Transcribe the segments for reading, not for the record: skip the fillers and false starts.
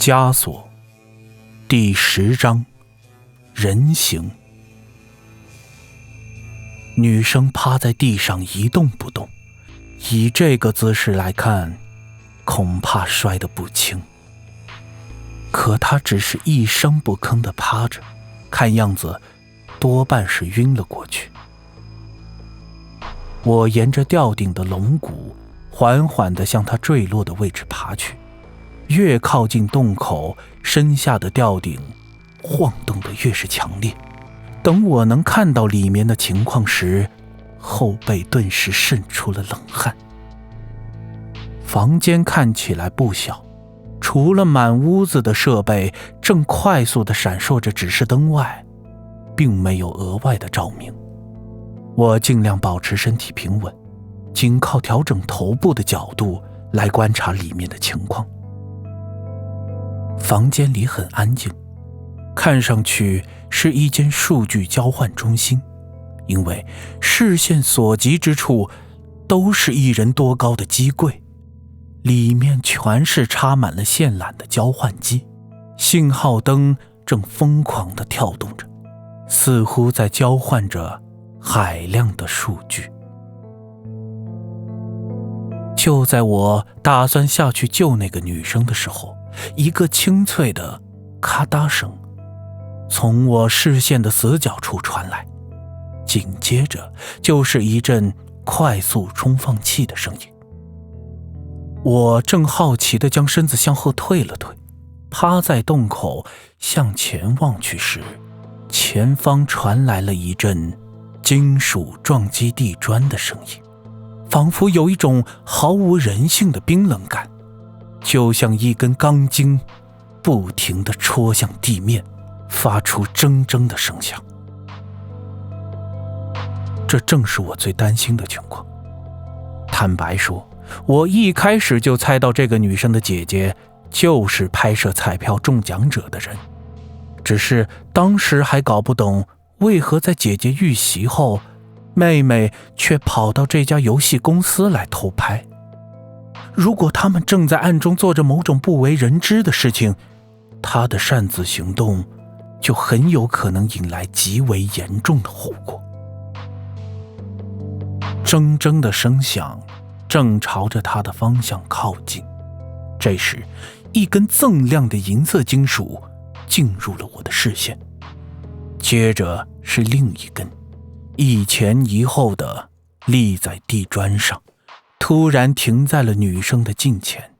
枷锁第10章人形。女生趴在地上一动不动，以这个姿势来看，恐怕摔得不轻。可她只是一声不吭地趴着，看样子多半是晕了过去。我沿着吊顶的龙骨缓缓地向她坠落的位置爬去，越靠近洞口，身下的吊顶晃动得越是强烈。等我能看到里面的情况时，后背顿时渗出了冷汗。房间看起来不小，除了满屋子的设备正快速地闪烁着指示灯外，并没有额外的照明。我尽量保持身体平稳，仅靠调整头部的角度来观察里面的情况。房间里很安静，看上去是一间数据交换中心，因为视线所及之处都是1人多高的机柜，里面全是插满了线缆的交换机，信号灯正疯狂地跳动着，似乎在交换着海量的数据。就在我打算下去救那个女生的时候，一个清脆的咔嗒声从我视线的死角处传来，紧接着就是一阵快速充放器的声音。我正好奇地将身子向后退了退，趴在洞口向前望去时，前方传来了一阵金属撞击地砖的声音，仿佛有一种毫无人性的冰冷感，就像一根钢筋不停地戳向地面，发出铮铮的声响。这正是我最担心的情况。坦白说，我一开始就猜到这个女生的姐姐就是拍摄彩票中奖者的人，只是当时还搞不懂为何在姐姐遇袭后，妹妹却跑到这家游戏公司来偷拍。如果他们正在暗中做着某种不为人知的事情，她的擅自行动就很有可能引来极为严重的后果。铮铮的声响正朝着她的方向靠近，这时一根锃亮的银色金属进入了我的视线，接着是另一根，一前一后的立在地砖上，突然停在了女生的近前。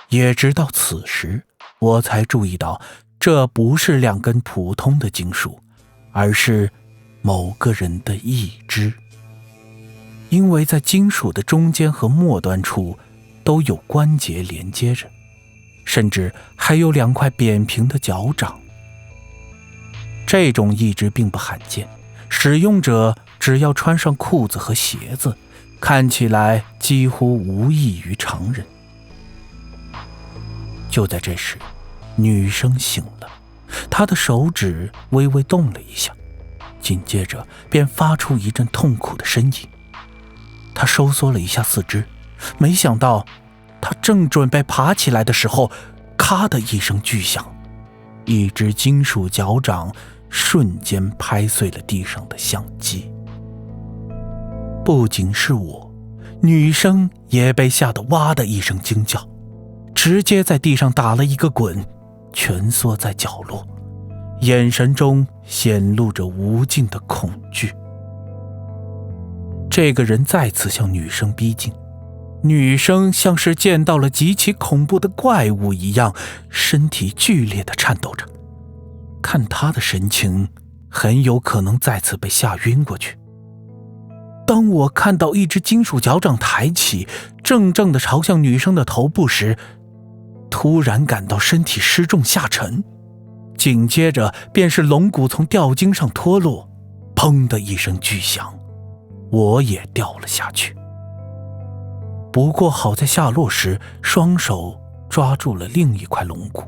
也直到此时，我才注意到这不是2根普通的金属，而是某个人的义肢。因为在金属的中间和末端处都有关节连接着，甚至还有2块扁平的脚掌。这种义肢并不罕见，使用者只要穿上裤子和鞋子，看起来几乎无异于常人。就在这时，女生醒了，她的手指微微动了一下，紧接着便发出一阵痛苦的呻吟。她收缩了一下四肢，没想到她正准备爬起来的时候，咔的一声巨响，一只金属脚掌瞬间拍碎了地上的相机。不仅是我，女生也被吓得哇的一声惊叫，直接在地上打了一个滚，蜷缩在角落，眼神中显露着无尽的恐惧。这个人再次向女生逼近，女生像是见到了极其恐怖的怪物一样，身体剧烈地颤抖着，看她的神情，很有可能再次被吓晕过去。当我看到一只金属脚掌抬起，正正地朝向女生的头部时，突然感到身体失重下沉，紧接着便是龙骨从吊筋上脱落，砰的一声巨响，我也掉了下去。不过好在下落时双手抓住了另一块龙骨，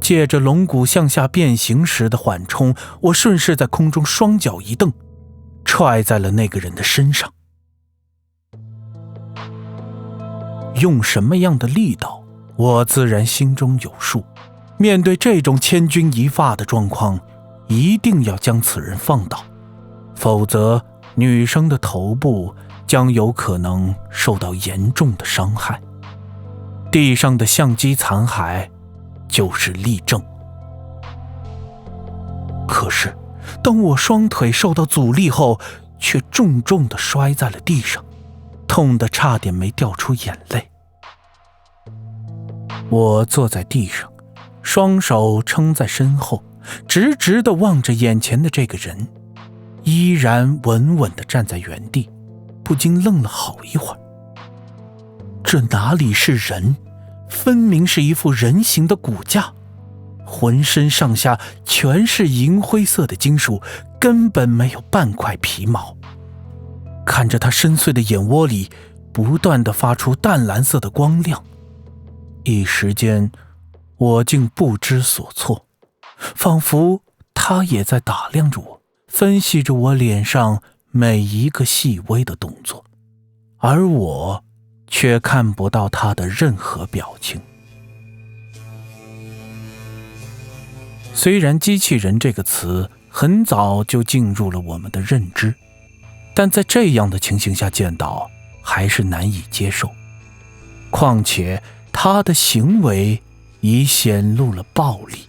借着龙骨向下变形时的缓冲，我顺势在空中双脚一蹬，踹在了那个人的身上。用什么样的力道，我自然心中有数，面对这种千钧一发的状况，一定要将此人放倒，否则女生的头部将有可能受到严重的伤害。地上的相机残骸就是例证。可是当我双腿受到阻力后，却重重地摔在了地上，痛得差点没掉出眼泪。我坐在地上，双手撑在身后，直直地望着眼前的这个人，依然稳稳地站在原地，不禁愣了好一会儿。这哪里是人，分明是一副人形的骨架，浑身上下全是银灰色的金属，根本没有半块皮毛。看着他深邃的眼窝里不断地发出淡蓝色的光亮，一时间我竟不知所措，仿佛他也在打量着我，分析着我脸上每一个细微的动作，而我却看不到他的任何表情。虽然机器人这个词很早就进入了我们的认知，但在这样的情形下见到还是难以接受，况且他的行为已显露了暴力。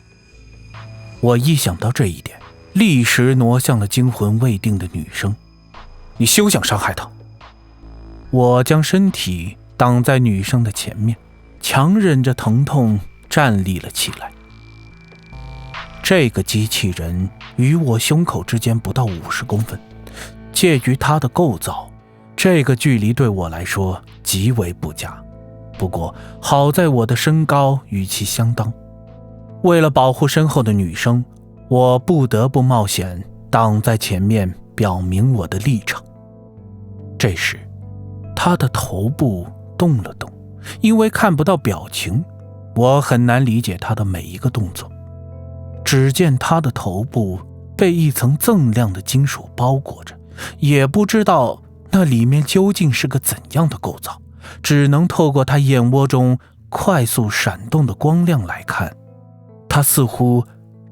我一想到这一点，立时挪向了惊魂未定的女生。你休想伤害她！我将身体挡在女生的前面，强忍着疼痛站立了起来。这个机器人与我胸口之间不到50公分，介于它的构造，这个距离对我来说极为不佳。不过好在我的身高与其相当，为了保护身后的女生，我不得不冒险挡在前面，表明我的立场。这时她的头部动了动，因为看不到表情，我很难理解她的每一个动作。只见她的头部被一层锃亮的金属包裹着，也不知道那里面究竟是个怎样的构造，只能透过她眼窝中快速闪动的光亮来看，她似乎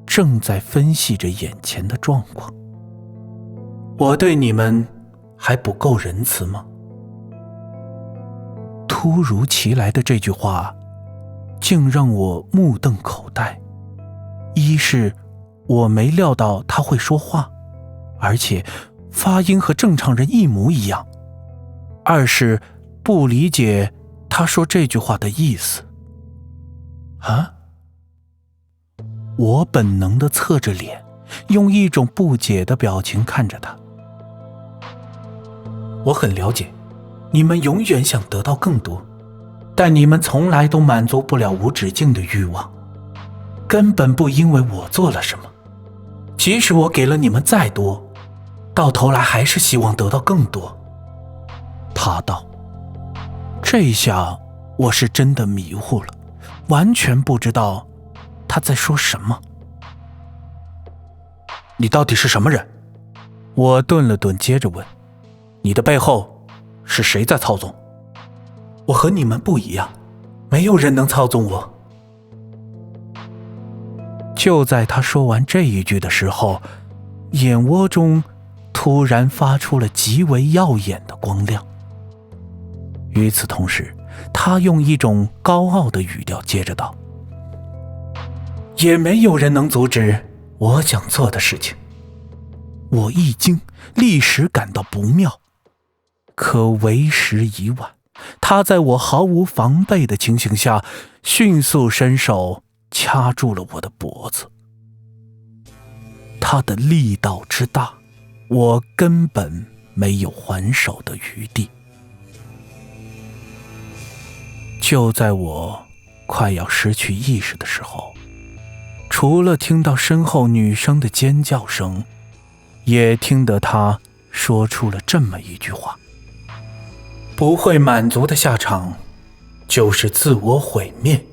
正在分析着眼前的状况。我对你们还不够仁慈吗？突如其来的这句话竟让我目瞪口呆。一是我没料到他会说话，而且发音和正常人一模一样；二是不理解他说这句话的意思。啊？我本能地侧着脸，用一种不解的表情看着他。我很了解，你们永远想得到更多，但你们从来都满足不了无止境的欲望，根本不因为我做了什么。即使我给了你们再多，到头来还是希望得到更多。他道。这下我是真的迷糊了，完全不知道他在说什么。你到底是什么人？我顿了顿，接着问。你的背后是谁在操纵？我和你们不一样，没有人能操纵我。就在他说完这一句的时候，眼窝中突然发出了极为耀眼的光亮。与此同时，他用一种高傲的语调接着道：也没有人能阻止我想做的事情。我一惊，立时感到不妙，可为时已晚。他在我毫无防备的情形下，迅速伸手掐住了我的脖子。他的力道之大，我根本没有还手的余地。就在我快要失去意识的时候，除了听到身后女生的尖叫声，也听得她说出了这么一句话：不会满足的下场就是自我毁灭。